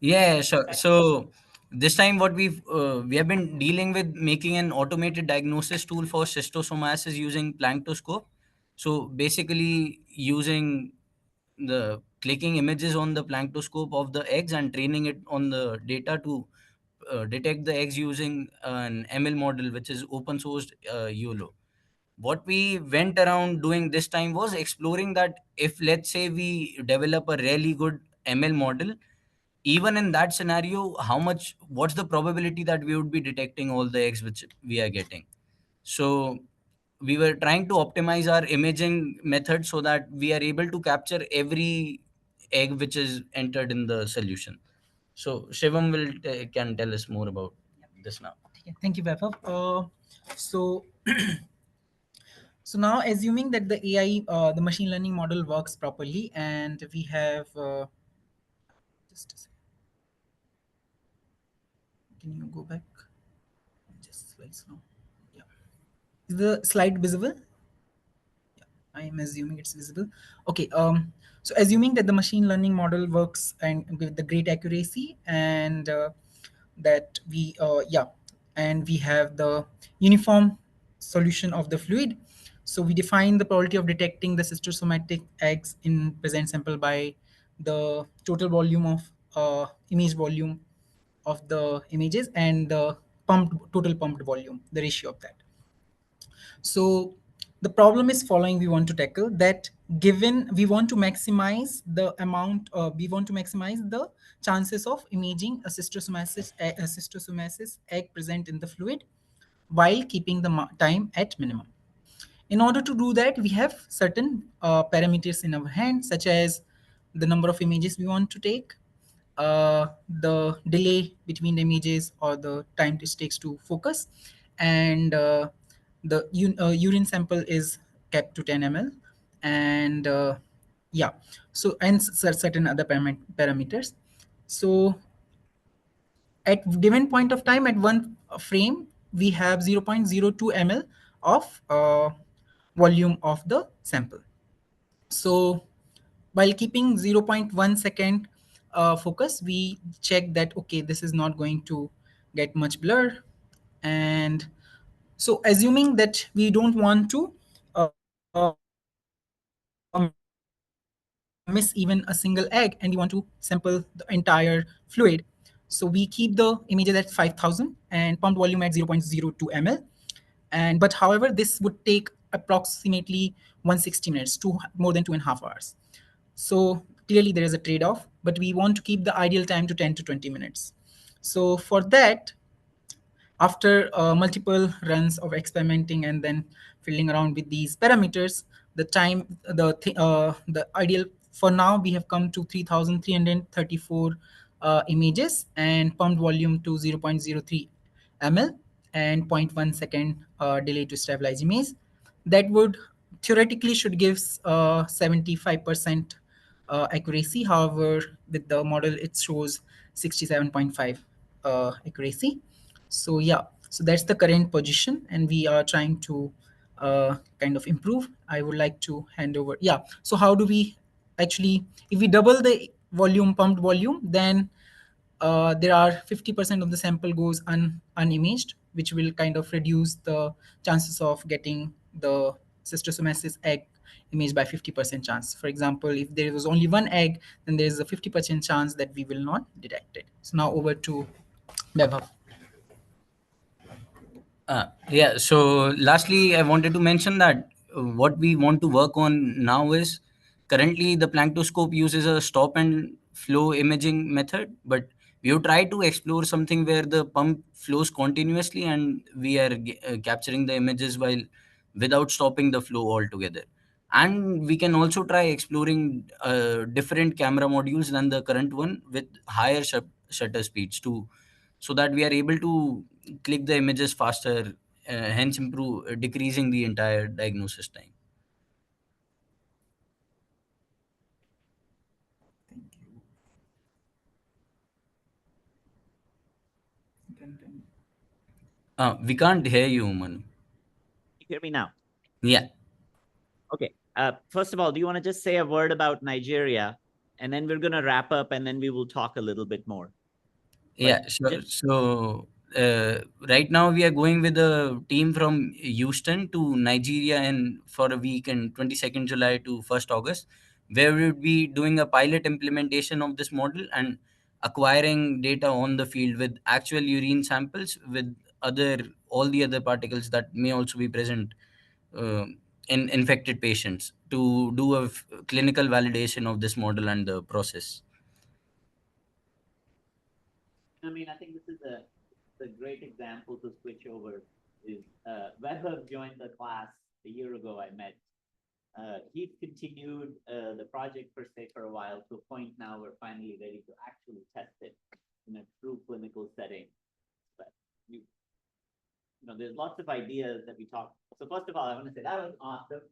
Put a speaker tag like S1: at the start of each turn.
S1: Yeah, sure. So this time, what we have been dealing with making an automated diagnosis tool for schistosomiasis using Plantoscope. So basically, using the clicking images on the Plantoscope of the eggs and training it on the data to detect the eggs using an ML model, which is open sourced YOLO. What we went around doing this time was exploring that if, let's say, we develop a really good ML model, even in that scenario, what's the probability that we would be detecting all the eggs which we are getting? So we were trying to optimize our imaging method so that we are able to capture every egg which is entered in the solution. So Shivam can tell us more about this now.
S2: Okay, thank you, Vaibhav. So, so now assuming that the AI, the machine learning model works properly, and we have just a second. Can you go back? Just slides now. Yeah. Is the slide visible? I am assuming it's visible. Okay. So assuming that the machine learning model works and with the great accuracy, and that we yeah, and we have the uniform solution of the fluid. So we define the probability of detecting the cystosomatic eggs in present sample by the total volume of image volume of the images and the total pumped volume, the ratio of that. So the problem is following, we want to tackle that. Given we want to maximize the amount, we want to maximize the chances of imaging a cystosomasis egg present in the fluid while keeping the time at minimum. In order to do that, we have certain parameters in our hand, such as the number of images we want to take, the delay between the images or the time it takes to focus, and the urine sample is kept to 10 ml, and yeah, so and certain other parameters. So at given point of time, at one frame, we have 0.02 ml of volume of the sample. So while keeping zero point 0.1 second focus, we check that okay, this is not going to get much blur. And so assuming that we don't want to miss even a single egg, and we want to sample the entire fluid, so we keep the images at 5,000 and pumped volume at 0.02 ml. And but however, this would take approximately 160 minutes, more than 2.5 hours. So clearly there is a trade-off, but we want to keep the ideal time to 10 to 20 minutes. So for that, after multiple runs of experimenting and then fiddling around with these parameters, the time, the ideal, for now we have come to 3,334 images and pumped volume to 0.03 ml and zero point 0.1 second delay to stabilize image. That would theoretically should give 75% accuracy. However, with the model, it shows 67.5 accuracy. So yeah, so that's the current position, and we are trying to kind of improve. I would like to hand over. Yeah. So how do we actually, if we double the volume, pumped volume, then there are 50% of the sample goes unimaged, which will kind of reduce the chances of getting the cystosomasis egg imaged by 50% chance. For example, if there was only one egg, then there is a 50% chance that we will not detect it. So now over to Vaibhav.
S1: Yeah. So, lastly, I wanted to mention that what we want to work on now is currently the Plantoscope uses a stop and flow imaging method, but we have tried to explore something where the pump flows continuously and we are capturing the images while without stopping the flow altogether. And we can also try exploring different camera modules than the current one with higher shutter speeds too, so that we are able to click the images faster, hence improve decreasing the entire diagnosis time.
S2: Thank you. Can-
S1: We can't hear you, Manu.
S3: You hear me now?
S1: Yeah.
S3: Okay. First of all, do you want to just say a word about Nigeria and then we're going to wrap up, and then we will talk a little bit more.
S1: Yeah,
S3: But
S1: sure. So right now we are going with a team from Houston to Nigeria and for a week in 22nd July to 1st August, where we would be doing a pilot implementation of this model and acquiring data on the field with actual urine samples with other all the other particles that may also be present uh, in infected patients to do a clinical validation of this model and the process.
S3: I mean, I think this is a great example to switch over. Is Weber joined the class a year ago? I met. He's continued the project per se for a while, to a point now we're finally ready to actually test it in a true clinical setting. But there's lots of ideas that we talked. So first of all, I want to say that was awesome.